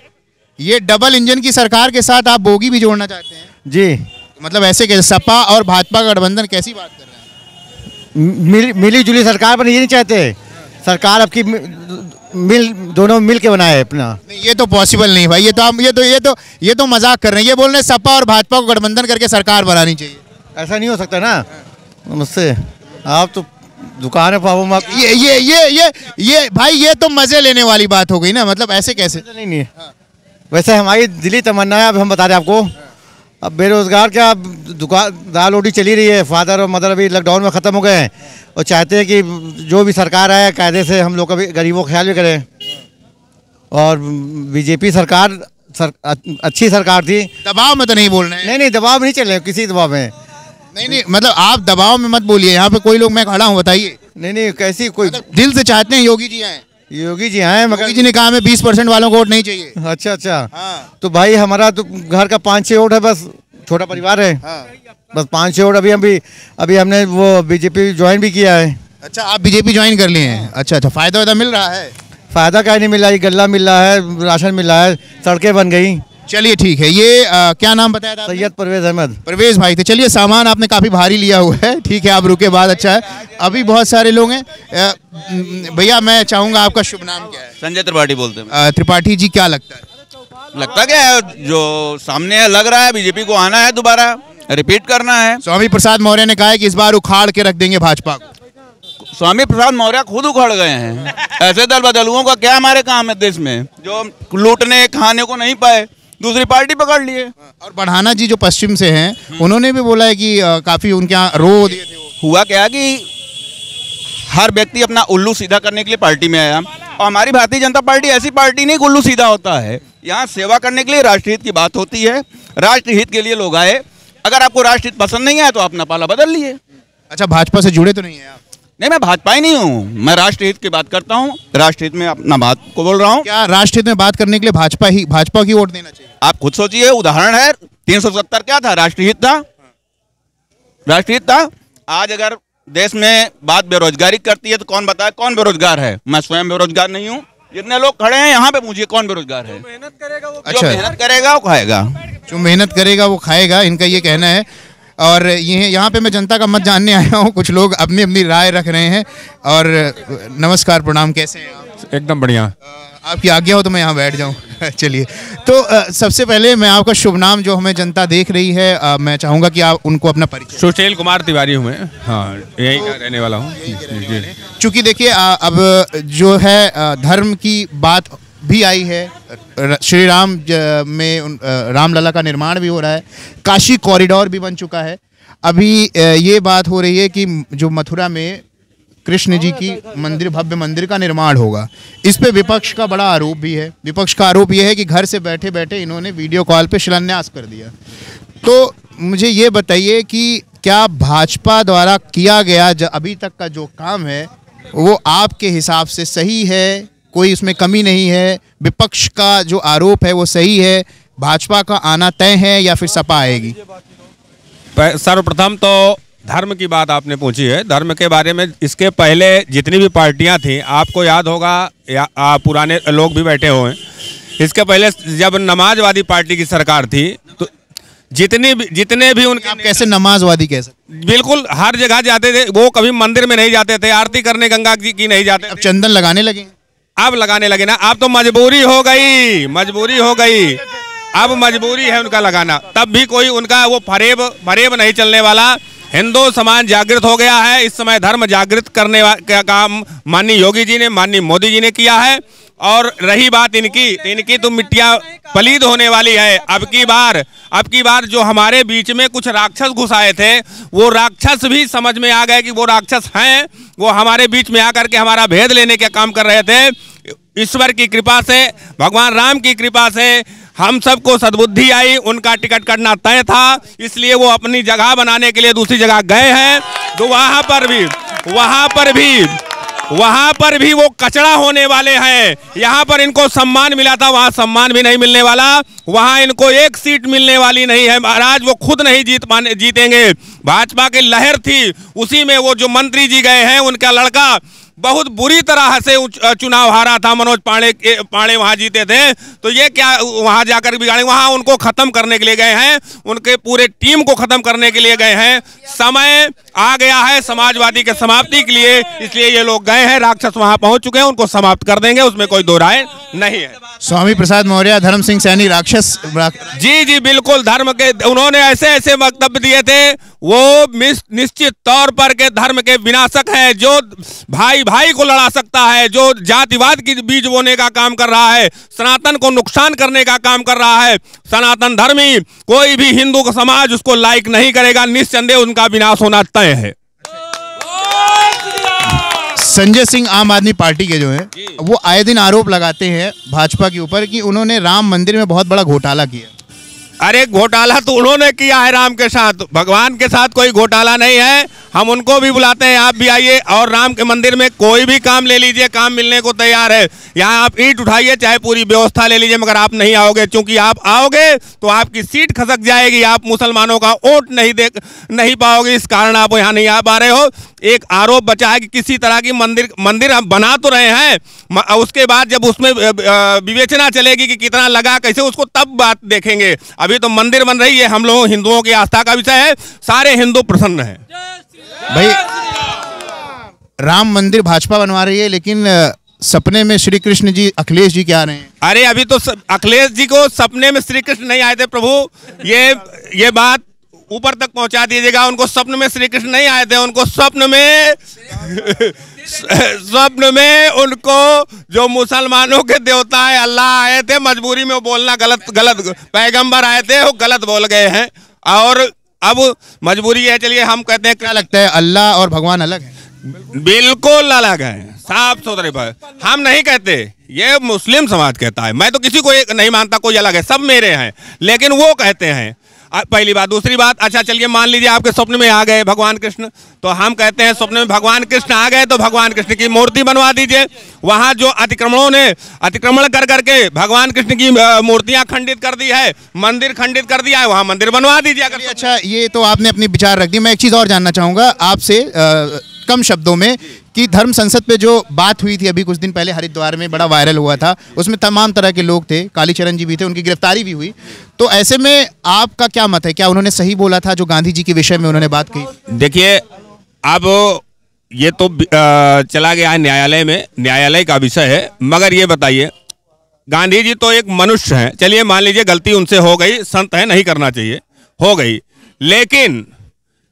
[SPEAKER 4] ये डबल इंजन की सरकार के साथ आप बोगी भी जोड़ना चाहते हैं?
[SPEAKER 11] जी,
[SPEAKER 4] मतलब ऐसे कैसे सपा और भाजपा का गठबंधन, कैसी बात कर रहे हैं?
[SPEAKER 11] मिली जुली सरकार बने, ये नहीं चाहते सरकार आपकी दोनों मिल के बनाए अपना।
[SPEAKER 4] नहीं, ये तो पॉसिबल नहीं भाई, ये तो मजाक कर रहे हैं। ये बोल रहे हैं सपा और भाजपा को गठबंधन करके सरकार बनानी चाहिए।
[SPEAKER 11] ऐसा नहीं हो सकता ना मुझसे, आप तो दुकान है पाबू।
[SPEAKER 4] ये भाई ये तो मजे लेने वाली बात हो गई ना, मतलब ऐसे कैसे?
[SPEAKER 11] नहीं वैसे हमारी दिली तमन्ना है, अब हम बता रहे हैं आपको। अब बेरोजगार क्या, दुकान दाल रोटी चली रही है, फादर और मदर अभी लॉकडाउन में ख़त्म हो गए हैं और चाहते हैं कि जो भी सरकार आए कायदे से हम लोग का भी गरीबों का ख्याल भी करें। और बीजेपी सरकार अच्छी सरकार थी।
[SPEAKER 4] दबाव में तो नहीं बोल रहे हैं?
[SPEAKER 11] नहीं दबाव नहीं चल रहे, किसी दबाव में
[SPEAKER 4] नहीं, मतलब आप दबाव में मत बोलिए, यहाँ पे कोई लोग, मैं खड़ा हूँ, बताइए।
[SPEAKER 11] नहीं कैसी कोई,
[SPEAKER 4] मतलब दिल से चाहते हैं योगी जी आए?
[SPEAKER 11] योगी जी आए, मगर
[SPEAKER 4] योगी जी ने कहा मैं 20% वालों को वोट नहीं चाहिए।
[SPEAKER 11] अच्छा
[SPEAKER 4] हाँ।
[SPEAKER 11] तो भाई हमारा तो घर का 5-6 वोट है, बस छोटा परिवार है।
[SPEAKER 4] हाँ।
[SPEAKER 11] बस 5-6 वोट। अभी हमने वो बीजेपी ज्वाइन भी किया है।
[SPEAKER 4] अच्छा, आप बीजेपी ज्वाइन कर लिए हैं? अच्छा, फायदा मिल रहा है?
[SPEAKER 11] फायदा क्या नहीं मिल रहा है, गल्ला मिल रहा है, राशन मिल रहा है, सड़कें बन गई।
[SPEAKER 4] चलिए ठीक है। ये क्या नाम बताया था?
[SPEAKER 11] सैयद परवेज़ अहमद।
[SPEAKER 4] परवेज़ भाई थे। चलिए, सामान आपने काफ़ी भारी लिया हुआ है, ठीक है, आप रुके बाद, अच्छा है। अभी बहुत सारे लोग हैं। भैया मैं चाहूँगा, आपका शुभ नाम क्या है?
[SPEAKER 12] संजय त्रिपाठी बोलते हैं।
[SPEAKER 4] त्रिपाठी जी, क्या लगता है?
[SPEAKER 12] लगता क्या है, जो सामने लग रहा है बीजेपी को आना है, दोबारा रिपीट करना है।
[SPEAKER 4] स्वामी प्रसाद मौर्य ने कहा है कि इस बार उखाड़ के रख देंगे भाजपा को।
[SPEAKER 12] स्वामी प्रसाद मौर्य खुद उखड़ गए हैं। ऐसे दल बदलुओं का क्या हमारे काम है देश में, जो लूटने खाने को नहीं पाए, दूसरी पार्टी पकड़ लिए।
[SPEAKER 4] और बढ़ाना जी जो पश्चिम से हैं, उन्होंने भी बोला है कि काफी उनके यहाँ रो दिए थे।
[SPEAKER 12] हुआ क्या कि हर व्यक्ति अपना उल्लू सीधा करने के लिए पार्टी में आया, और हमारी भारतीय जनता पार्टी ऐसी पार्टी नहीं, उल्लू सीधा होता है। यहाँ सेवा करने के लिए राष्ट्रहित की बात होती है, राष्ट्रहित के लिए लोग आए। अगर आपको राष्ट्रहित पसंद नहीं आया तो अपना पाला बदल लिए।
[SPEAKER 4] अच्छा, भाजपा से जुड़े तो नहीं है आप?
[SPEAKER 12] नहीं, मैं भाजपा ही नहीं हूँ, मैं राष्ट्रहित की बात करता हूँ, राष्ट्रहित में अपना बात को बोल रहा हूँ।
[SPEAKER 4] क्या राष्ट्रहित में बात करने के लिए भाजपा की वोट देना चाहिए?
[SPEAKER 12] आप खुद सोचिए, उदाहरण है 370 क्या था, राष्ट्रहित था। आज अगर देश में बात बेरोजगारी करती है तो कौन बताए कौन बेरोजगार है? मैं स्वयं बेरोजगार नहीं हूँ, जितने लोग खड़े हैं यहाँ पे पूछिए कौन बेरोजगार है? जो मेहनत करेगा वो खाएगा।
[SPEAKER 4] जो मेहनत करेगा वो खाएगा, इनका ये कहना है। और ये यहाँ पे मैं जनता का मत जानने आया हूँ, कुछ लोग अपनी अपनी राय रख रहे हैं। और नमस्कार, प्रणाम, कैसे हैं आप?
[SPEAKER 1] एकदम बढ़िया।
[SPEAKER 4] आपकी आज्ञा हो तो मैं यहाँ बैठ जाऊँ? चलिए, तो सबसे पहले मैं आपका शुभ नाम, जो हमें जनता देख रही है, मैं चाहूँगा कि आप उनको अपना परिचय।
[SPEAKER 1] सुशील कुमार तिवारी हूँ मैं, हाँ, यही का रहने वाला हूँ।
[SPEAKER 4] चूँकि देखिए, अब जो है धर्म की बात भी आई है, श्री राम में रामलला का निर्माण भी हो रहा है, काशी कॉरिडोर भी बन चुका है। अभी ये बात हो रही है कि जो मथुरा में कृष्ण जी की मंदिर, भव्य मंदिर का निर्माण होगा। इस पे विपक्ष का बड़ा आरोप भी है। विपक्ष का आरोप यह है कि घर से बैठे बैठे इन्होंने वीडियो कॉल पे शिलान्यास कर दिया। तो मुझे ये बताइए कि क्या भाजपा द्वारा किया गया अभी तक का जो काम है वो आपके हिसाब से सही है? कोई उसमें कमी नहीं है? विपक्ष का जो आरोप है वो सही है? भाजपा का आना तय है या फिर सपा आएगी?
[SPEAKER 1] सर्वप्रथम तो धर्म की बात आपने पूछी है। धर्म के बारे में इसके पहले जितनी भी पार्टियां थी, आपको याद होगा या पुराने लोग भी बैठे हुए हैं, इसके पहले जब नमाजवादी पार्टी की सरकार थी तो जितने भी उनके,
[SPEAKER 4] आप कैसे नमाजवादी कह सकते?
[SPEAKER 1] बिल्कुल हर जगह जाते थे वो, कभी मंदिर में नहीं जाते थे, आरती करने गंगा जी की नहीं जाते।
[SPEAKER 4] अब चंदन लगाने लगे?
[SPEAKER 1] अब लगाने लगे ना, अब तो मजबूरी हो गई, मजबूरी हो गई, अब मजबूरी है उनका लगाना। तब भी कोई उनका वो फरेब नहीं चलने वाला। हिंदू समाज जागृत हो गया है। इस समय धर्म जागृत करने का काम माननीय योगी जी ने, माननीय मोदी जी ने किया है। और रही बात इनकी तो मिट्टियां पलीद होने वाली है। अब की बार जो हमारे बीच में कुछ राक्षस घुस आए थे, वो राक्षस भी समझ में आ गए कि वो राक्षस हैं। वो हमारे बीच में आकर के हमारा भेद लेने का काम कर रहे थे। ईश्वर की कृपा से, भगवान राम की कृपा से हम सबको सद्बुद्धि आई, उनका टिकट कटना तय था, इसलिए वो अपनी जगह बनाने के लिए दूसरी जगह गए हैं। तो वहां पर भी वो कचड़ा होने वाले हैं। यहाँ पर इनको सम्मान मिला था, वहाँ सम्मान भी नहीं मिलने वाला। वहाँ इनको एक सीट मिलने वाली नहीं है महाराज, वो खुद नहीं जीतेंगे। भाजपा की लहर थी, उसी में वो जो मंत्री जी गए हैं, उनका लड़का बहुत बुरी तरह से चुनाव हारा था। मनोज पांडे वहां जीते थे, तो ये क्या वहां जाकर बिगाड़ेंगे? वहां उनको खत्म करने के लिए गए हैं, उनके पूरे टीम को खत्म करने के लिए गए हैं। समय आ गया है समाजवादी के समाप्ति के लिए, इसलिए ये लोग गए हैं। राक्षस वहां पहुंच चुके हैं, उनको समाप्त कर देंगे, उसमें कोई दो राय नहीं है।
[SPEAKER 4] स्वामी प्रसाद मौर्य, धर्म सिंह सैनी राक्षस?
[SPEAKER 1] जी बिल्कुल, धर्म के उन्होंने ऐसे वक्तव्य दिए थे, वो निश्चित तौर पर के धर्म के विनाशक है। जो भाई को लड़ा सकता है, जो जातिवाद की बीज बोने का काम कर रहा है, सनातन को नुकसान करने का काम कर रहा है, सनातन धर्मी कोई भी हिंदू का समाज उसको लाइक नहीं करेगा। निस्संदेह उनका विनाश होना तय है।
[SPEAKER 4] संजय सिंह आम आदमी पार्टी के जो है, वो आए दिन आरोप लगाते हैं भाजपा के ऊपर कि उन्होंने राम मंदिर में बहुत बड़ा घोटाला किया।
[SPEAKER 1] अरे घोटाला तो उन्होंने किया है राम के साथ, भगवान के साथ कोई घोटाला नहीं है। हम उनको भी बुलाते हैं, आप भी आइए और राम के मंदिर में कोई भी काम ले लीजिए, काम मिलने को तैयार है। यहाँ आप ईंट उठाइए, चाहे पूरी व्यवस्था ले लीजिए, मगर आप नहीं आओगे, क्योंकि आप आओगे तो आपकी सीट खसक जाएगी, आप मुसलमानों का वोट नहीं पाओगे, इस कारण आप यहाँ नहीं आ पा रहे हो। एक आरोप बचा है कि किसी तरह की मंदिर हम बना तो रहे हैं, उसके बाद जब उसमें विवेचना चलेगी कि कितना लगा कैसे, उसको तब बात देखेंगे। अभी तो मंदिर बन रही है, हम लोग हिंदुओं की आस्था का विषय है, सारे हिंदू प्रसन्न हैं।
[SPEAKER 4] भाई राम मंदिर भाजपा बनवा रही है, लेकिन सपने में श्री कृष्ण जी, अखिलेश जी क्या आ रहे हैं?
[SPEAKER 1] अरे अभी तो अखिलेश जी को सपने में श्री कृष्ण नहीं आए थे प्रभु, ये बात ऊपर तक पहुंचा दीजिएगा। उनको स्वप्न में श्री कृष्ण नहीं आए थे, उनको स्वप्न में उनको जो मुसलमानों के देवता है अल्लाह आए थे। मजबूरी में वो बोलना गलत पैगंबर आए थे, वो गलत बोल गए हैं और अब मजबूरी है। चलिए हम कहते हैं,
[SPEAKER 4] क्या लगता है अल्लाह और भगवान अलग है?
[SPEAKER 1] बिल्कुल अलग है, साफ सुथरे पर हम नहीं कहते, ये मुस्लिम समाज कहता है। मैं तो किसी को नहीं मानता कोई अलग है, सब मेरे हैं, लेकिन वो कहते हैं। पहली बात। दूसरी बात, अच्छा चलिए मान लीजिए आपके स्वप्न में आ गए भगवान कृष्ण, तो हम कहते हैं स्वप्न में भगवान कृष्ण आ गए तो भगवान कृष्ण की मूर्ति बनवा दीजिए। वहां जो अतिक्रमण कर करके भगवान कृष्ण की मूर्तियां खंडित कर दी है, मंदिर खंडित कर दिया है, वहां मंदिर बनवा दीजिए।
[SPEAKER 4] अच्छा, ये तो आपने अपनी विचार रख दी। मैं एक चीज और जानना चाहूंगा आपसे कम शब्दों में, कि धर्म संसद पे जो बात हुई थी अभी कुछ दिन पहले हरिद्वार में, बड़ा वायरल हुआ था, उसमें तमाम तरह के लोग थे, कालीचरण जी भी थे, उनकी गिरफ्तारी भी हुई। तो ऐसे में आपका क्या मत है, क्या उन्होंने सही बोला था जो गांधी जी के विषय में उन्होंने बात कही?
[SPEAKER 1] देखिए, अब ये तो चला गया है न्यायालय में, न्यायालय का विषय है। मगर ये बताइए, गांधी जी तो एक मनुष्य हैं, चलिए मान लीजिए गलती उनसे हो गई, संत है नहीं करना चाहिए, हो गई, लेकिन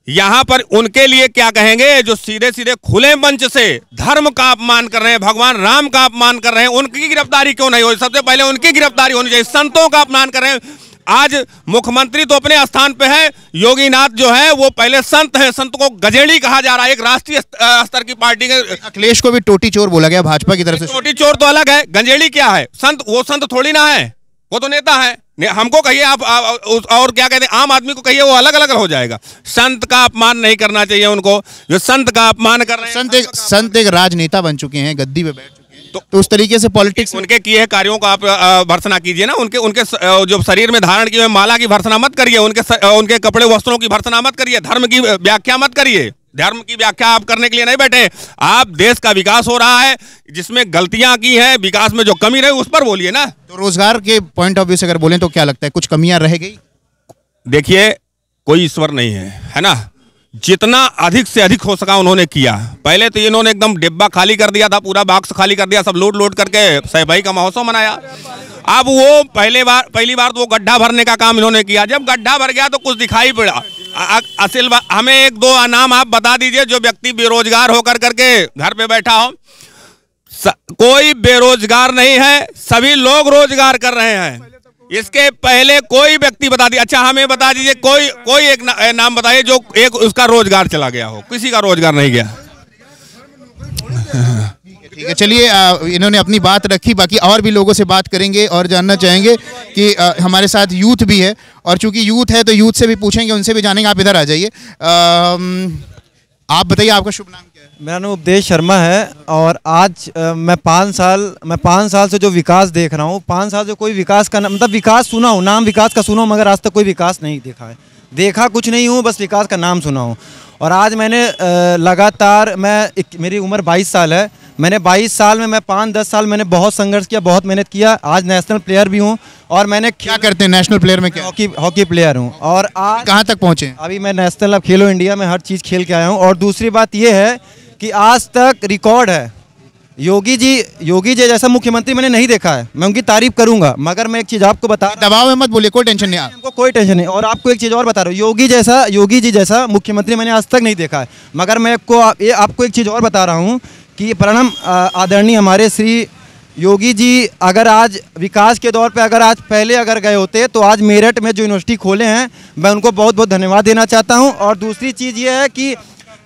[SPEAKER 1] यहां पर उनके लिए क्या कहेंगे जो सीधे सीधे खुले मंच से धर्म का अपमान कर रहे हैं, भगवान राम का अपमान कर रहे हैं, उनकी गिरफ्तारी क्यों नहीं हो? सबसे पहले उनकी गिरफ्तारी होनी चाहिए। संतों का अपमान कर रहे हैं। आज मुख्यमंत्री तो अपने स्थान पे है, योगीनाथ जो है वो पहले संत है, संत को गजेड़ी कहा जा रहा है। एक राष्ट्रीय स्तर की पार्टी के
[SPEAKER 4] अखिलेश को भी टोटी चोर बोला गया भाजपा की तरफ से।
[SPEAKER 1] टोटी चोर तो अलग है, गंजेड़ी क्या है? संत, वो संत थोड़ी ना है, वो तो नेता है। हमको कहिए आप और क्या कहते हैं, आम आदमी को कहिए, वो अलग अलग हो जाएगा। संत का अपमान नहीं करना चाहिए उनको, जो संत का अपमान कर रहे हैं।
[SPEAKER 4] संत एक राजनेता बन चुके हैं, गद्दी पे बैठ चुके हैं, तो उस तरीके से पॉलिटिक्स
[SPEAKER 1] उनके किए कार्यों का आप भर्त्सना कीजिए ना, उनके उनके जो शरीर में धारण किए हुए माला की भर्त्सना मत करिए, उनके कपड़े वस्त्रों की भर्त्सना मत करिए, धर्म की व्याख्या मत करिए। धर्म की व्याख्या आप करने के लिए नहीं बैठे, आप देश का विकास हो रहा है, जिसमें गलतियां की हैं, विकास में जो कमी रही उस पर बोलिए ना।
[SPEAKER 4] तो रोजगार के पॉइंट ऑफ व्यू से अगर बोलें तो क्या लगता है, कुछ कमियां रह गई?
[SPEAKER 1] देखिए, कोई ईश्वर नहीं है ना, जितना अधिक से अधिक हो सका उन्होंने किया। पहले तो इन्होंने एकदम डिब्बा खाली कर दिया था, पूरा बॉक्स खाली कर दिया, सब लोड करके सफाई का महोत्सव मनाया। अब वो पहली बार तो वो गड्ढा भरने का काम इन्होंने किया, जब गड्ढा भर गया तो कुछ दिखाई पड़ा। असल हमें एक दो नाम आप बता दीजिए जो व्यक्ति बेरोजगार होकर करके घर पे बैठा हो। कोई बेरोजगार नहीं है, सभी लोग रोजगार कर रहे हैं। इसके पहले कोई व्यक्ति बता दीजिए, अच्छा हमें बता दीजिए कोई एक नाम बताइए जो एक उसका रोजगार चला गया हो। किसी का रोजगार नहीं गया।
[SPEAKER 4] ठीक है, चलिए इन्होंने अपनी बात रखी, बाकी और भी लोगों से बात करेंगे और जानना चाहेंगे कि हमारे साथ यूथ भी है, और चूंकि यूथ है तो यूथ से भी पूछेंगे, उनसे भी जानेंगे। आप इधर आ जाइए, आप बताइए आपका शुभ नाम क्या है?
[SPEAKER 3] मेरा नाम उपदेश शर्मा है, और आज मैं 5 साल से जो विकास देख रहा हूँ, 5 साल से कोई विकास का मतलब विकास सुना हूँ, नाम विकास का सुना हूँ, मगर आज तक कोई विकास नहीं देखा है। देखा कुछ नहीं हूँ, बस विकास का नाम सुना हूँ। और आज मैंने लगातार मेरी उम्र 22 साल है, मैंने 22 साल में मैं 5-10 साल मैंने बहुत संघर्ष किया, बहुत मेहनत किया। आज नेशनल प्लेयर भी हूँ, और मैंने
[SPEAKER 4] क्या करते हैं नेशनल प्लेयर में? क्या
[SPEAKER 3] हॉकी प्लेयर हूँ। और आज
[SPEAKER 4] कहाँ तक पहुँचे?
[SPEAKER 3] अभी मैं नेशनल अब खेलो इंडिया में हर चीज़ खेल के आया हूँ। और दूसरी बात ये है कि आज तक रिकॉर्ड है, योगी जी जैसा मुख्यमंत्री मैंने नहीं देखा है। मैं उनकी तारीफ करूंगा, मगर मैं एक चीज़ आपको बता,
[SPEAKER 4] दबाव में मत बोलिए, कोई टेंशन नहीं,
[SPEAKER 3] हमको कोई टेंशन नहीं। और आपको एक चीज़ और बता रहा हूँ, योगी जी जैसा मुख्यमंत्री मैंने आज तक नहीं देखा है। मगर मैं आपको एक चीज़ और बता रहा हूँ कि प्रणम आदरणीय हमारे श्री योगी जी अगर आज विकास के दौर पे अगर गए होते तो आज मेरठ में जो यूनिवर्सिटी खोले हैं, मैं उनको बहुत बहुत धन्यवाद देना चाहता हूँ। और दूसरी चीज़ ये है कि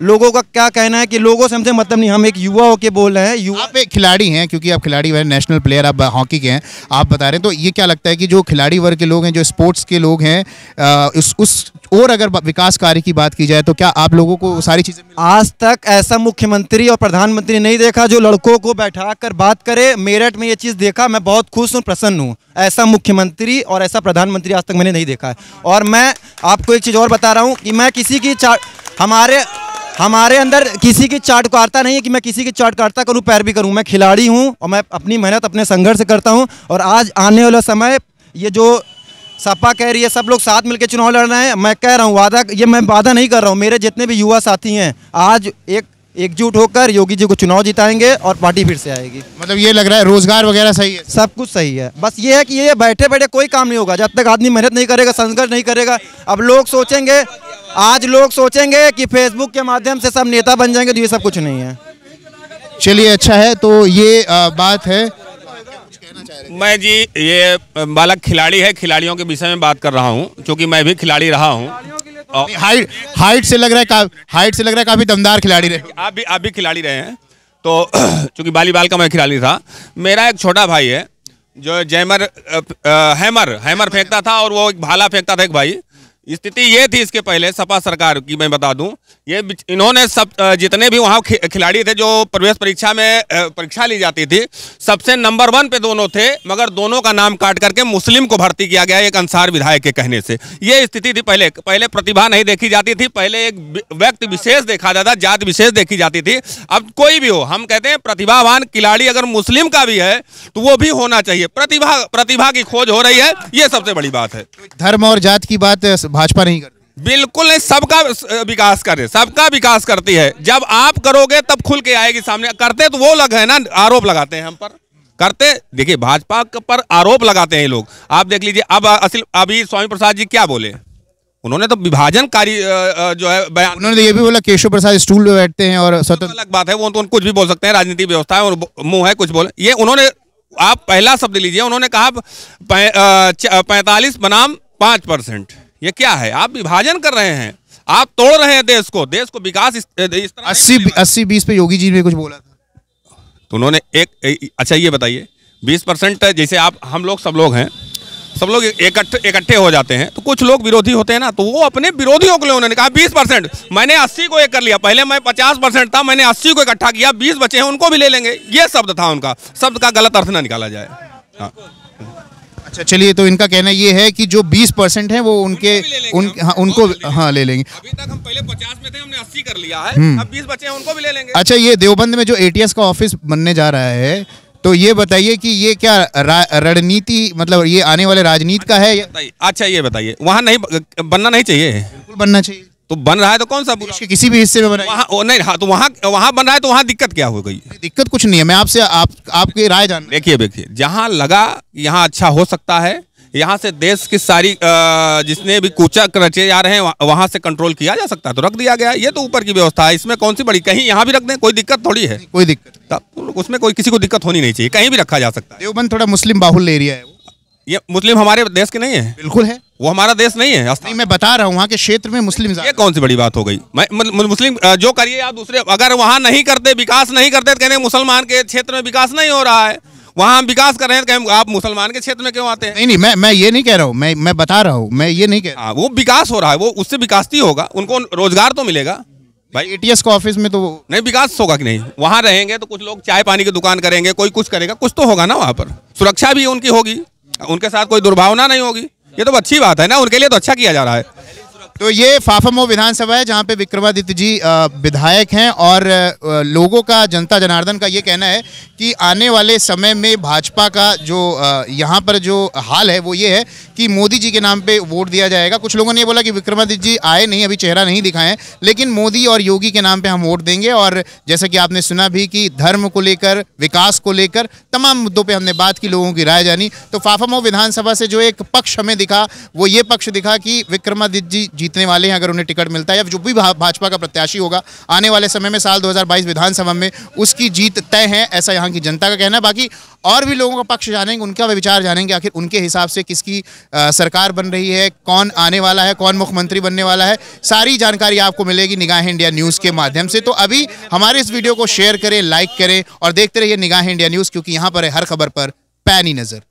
[SPEAKER 3] लोगों का क्या कहना है कि लोगों से हमसे मतलब नहीं, हम एक युवा होके बोल रहे हैं।
[SPEAKER 4] आप एक खिलाड़ी हैं, क्योंकि आप खिलाड़ी हैं, नेशनल प्लेयर आप हॉकी के हैं, आप बता रहे हैं, तो ये क्या लगता है कि जो खिलाड़ी वर्ग के लोग हैं, जो स्पोर्ट्स के लोग हैं, और अगर विकास कार्य की बात की जाए तो क्या आप लोगों को सारी चीज़ें?
[SPEAKER 3] आज तक ऐसा मुख्यमंत्री और प्रधानमंत्री नहीं देखा जो लड़कों को बैठा कर बात करे। मेरठ में ये चीज़ देखा, मैं बहुत खुश हूँ, प्रसन्न हूँ। ऐसा मुख्यमंत्री और ऐसा प्रधानमंत्री आज तक मैंने नहीं देखा है। और मैं आपको एक चीज़ और बता रहा हूँ कि मैं किसी की हमारे अंदर किसी की चाटुकारिता नहीं है कि मैं किसी की चाटुकारिता करूं, पैरवी करूं। मैं खिलाड़ी हूं और मैं अपनी मेहनत अपने संघर्ष से करता हूं। और आज आने वाला समय, ये जो सपा कह रही है सब लोग साथ मिलकर चुनाव लड़ना है, मैं कह रहा हूं मैं वादा नहीं कर रहा हूं, मेरे जितने भी युवा साथी हैं आज एकजुट होकर योगी जी को चुनाव जिताएंगे और पार्टी फिर से आएगी।
[SPEAKER 4] मतलब ये लग रहा है रोजगार वगैरह सही है,
[SPEAKER 3] सब कुछ सही है। बस ये है कि ये बैठे बैठे कोई काम नहीं होगा जब तक आदमी मेहनत नहीं करेगा, संघर्ष नहीं करेगा। अब लोग सोचेंगे कि फेसबुक के माध्यम से सब नेता बन जाएंगे, तो ये सब कुछ नहीं है।
[SPEAKER 4] चलिए, अच्छा है, तो ये बात है।
[SPEAKER 1] मैं जी ये बालक खिलाड़ी है, खिलाड़ियों के विषय में बात कर रहा हूँ, क्योंकि मैं भी खिलाड़ी रहा हूँ।
[SPEAKER 4] हाइट से लग रहा है काफी दमदार खिलाड़ी रहे।
[SPEAKER 1] आप भी खिलाड़ी रहे हैं, तो चूंकि वॉलीबॉल का मैं खिलाड़ी था। मेरा एक छोटा भाई है जो हैमर फेंकता था, और वो एक भाला फेंकता था एक भाई। स्थिति ये थी इसके पहले सपा सरकार की, मैं बता दूं, ये इन्होंने सब जितने भी वहाँ खिलाड़ी थे जो प्रवेश परीक्षा में परीक्षा ली जाती थी, सबसे नंबर 1 पे दोनों थे, मगर दोनों का नाम काट करके मुस्लिम को भर्ती किया गया एक अंसार विधायक के कहने से। ये स्थिति थी पहले प्रतिभा नहीं देखी जाती थी, पहले एक व्यक्ति विशेष देखा जाता, जात विशेष देखी जाती थी। अब कोई भी हो, हम कहते हैं प्रतिभावान खिलाड़ी अगर मुस्लिम का भी है तो वो भी होना चाहिए। प्रतिभा की खोज हो रही है, ये सबसे बड़ी बात है।
[SPEAKER 4] धर्म और जात की बात भाजपा नहीं करती,
[SPEAKER 1] बिल्कुल नहीं, सबका विकास करे, सबका विकास करती है। जब आप करोगे तब खुल के आएगी सामने। करते तो वो लोग है ना, आरोप लगाते हैं हम पर, करते देखिए भाजपा पर आरोप लगाते हैं लोग। आप देख लीजिए, अभी स्वामी प्रसाद जी क्या बोले, उन्होंने तो विभाजनकारी जो है बयान,
[SPEAKER 4] उन्होंने ये भी बोला केशव प्रसाद स्टूल पे बैठते हैं और स्वतंत्र।
[SPEAKER 1] अलग बात है, वो तो कुछ भी बोल सकते हैं, राजनीति व्यवस्था है और मुंह है, कुछ बोले। ये उन्होंने, आप पहला शब्द लीजिए, उन्होंने कहा 45 बनाम 5%। ये क्या है? आप विभाजन कर रहे हैं, आप तोड़ रहे हैं देश को विकास इस तरह
[SPEAKER 4] 80-20 पे योगी जी ने कुछ बोला था,
[SPEAKER 1] तो उन्होंने अच्छा ये बताइए 20% जैसे हम लोग सब लोग हैं, सब लोग इकट्ठे हो जाते हैं, तो कुछ लोग विरोधी होते हैं ना, तो वो अपने विरोधियों के लिए उन्होंने कहा 20%, मैंने 80 को एक कर लिया, पहले मैं 50% था, मैंने 80 को इकट्ठा किया, 20 बचे हैं उनको भी ले लेंगे, ये शब्द था उनका। शब्द का गलत अर्थ ना निकाला जाए। हाँ।
[SPEAKER 4] अच्छा चलिए, तो इनका कहना ये है कि जो 20% है वो उनको ले लेंगे।
[SPEAKER 1] अभी तक हम पहले 50 में थे, हमने 80 कर लिया है, अब 20 बचे हैं उनको भी ले लेंगे।
[SPEAKER 4] अच्छा, ये देवबंद में जो ATS का ऑफिस बनने जा रहा है, तो ये बताइए कि ये क्या रणनीति, मतलब ये आने वाले राजनीति का है?
[SPEAKER 1] अच्छा ये बताइए, वहाँ नहीं बनना नहीं चाहिए?
[SPEAKER 4] बिल्कुल बनना चाहिए।
[SPEAKER 1] तो बन रहा है तो कौन सा
[SPEAKER 4] देश के किसी भी हिस्से में बना
[SPEAKER 1] वहाँ नहीं, हाँ, तो वहाँ बन रहा है तो वहाँ दिक्कत क्या हो गई?
[SPEAKER 4] दिक्कत कुछ नहीं है, मैं आपसे आपकी राय जान।
[SPEAKER 1] देखिए जहाँ लगा यहाँ अच्छा हो सकता है, यहाँ से देश की सारी जिसने भी कूचक रचे जा रहे हैं वहाँ से कंट्रोल किया जा सकता है, तो रख दिया गया। ये तो ऊपर की व्यवस्था है, इसमें कौन सी बड़ी, कहीं यहाँ भी रख दें, कोई दिक्कत थोड़ी है।
[SPEAKER 4] कोई दिक्कत
[SPEAKER 1] उसमें कोई किसी को दिक्कत होनी नहीं चाहिए, कहीं भी रखा जा सकता है।
[SPEAKER 4] देवबंद थोड़ा मुस्लिम बाहुल एरिया है।
[SPEAKER 1] ये मुस्लिम हमारे देश के नहीं है?
[SPEAKER 4] बिल्कुल है,
[SPEAKER 1] वो हमारा देश नहीं है।
[SPEAKER 4] नहीं, मैं बता रहा हूँ वहाँ के क्षेत्र में मुस्लिम।
[SPEAKER 1] ये कौन सी बड़ी बात हो गई? मुस्लिम जो करिए आप दूसरे, अगर वहाँ नहीं करते, विकास नहीं करते, तो कहने मुसलमान के क्षेत्र में विकास नहीं हो रहा है, वहाँ हम विकास कर रहे हैं, तो आप मुसलमान के क्षेत्र में क्यों आते हैं?
[SPEAKER 4] नहीं, मैं ये नहीं कह रहा हूँ, मैं बता रहा हूँ, मैं ये नहीं कह रहा।
[SPEAKER 1] वो विकास हो रहा है, वो उससे विकास ही होगा, उनको रोजगार तो मिलेगा
[SPEAKER 4] भाई। ATS का ऑफिस में तो
[SPEAKER 1] नहीं विकास होगा कि नहीं? वहाँ रहेंगे तो कुछ लोग चाय पानी की दुकान करेंगे, कोई कुछ करेगा, कुछ तो होगा ना वहाँ पर, सुरक्षा भी उनकी होगी, उनके साथ कोई दुर्भावना नहीं होगी, ये तो अच्छी बात है ना, उनके लिए तो अच्छा किया जा रहा है।
[SPEAKER 4] तो ये फाफामऊ विधानसभा है जहाँ पे विक्रमादित्य जी विधायक हैं, और लोगों का, जनता जनार्दन का ये कहना है कि आने वाले समय में भाजपा का जो यहाँ पर जो हाल है वो ये है कि मोदी जी के नाम पे वोट दिया जाएगा। कुछ लोगों ने ये बोला कि विक्रमादित्य जी आए नहीं, अभी चेहरा नहीं दिखाएं, लेकिन मोदी और योगी के नाम पे हम वोट देंगे। और जैसा कि आपने सुना भी कि धर्म को लेकर, विकास को लेकर, तमाम मुद्दों पे हमने बात की, लोगों की राय जानी। तो फाफामऊ विधानसभा से जो एक पक्ष हमें दिखा वो ये पक्ष दिखा कि विक्रमादित्य जी जीतने वाले हैं, अगर उन्हें टिकट मिलता है, या जो भी भाजपा का प्रत्याशी होगा आने वाले समय में साल 2022 विधानसभा में उसकी जीत तय है, ऐसा यहाँ की जनता का कहना है। बाकी और भी लोगों का पक्ष जानेंगे, उनका विचार जानेंगे, आखिर उनके हिसाब से किसकी सरकार बन रही है, कौन आने वाला है, कौन मुख्यमंत्री बनने वाला है, सारी जानकारी आपको मिलेगी निगाह इंडिया न्यूज़ के माध्यम से। तो अभी हमारे इस वीडियो को शेयर करें, लाइक करें और देखते रहिए निगाह इंडिया न्यूज़, क्योंकि यहाँ पर है हर खबर पर पैनी नजर।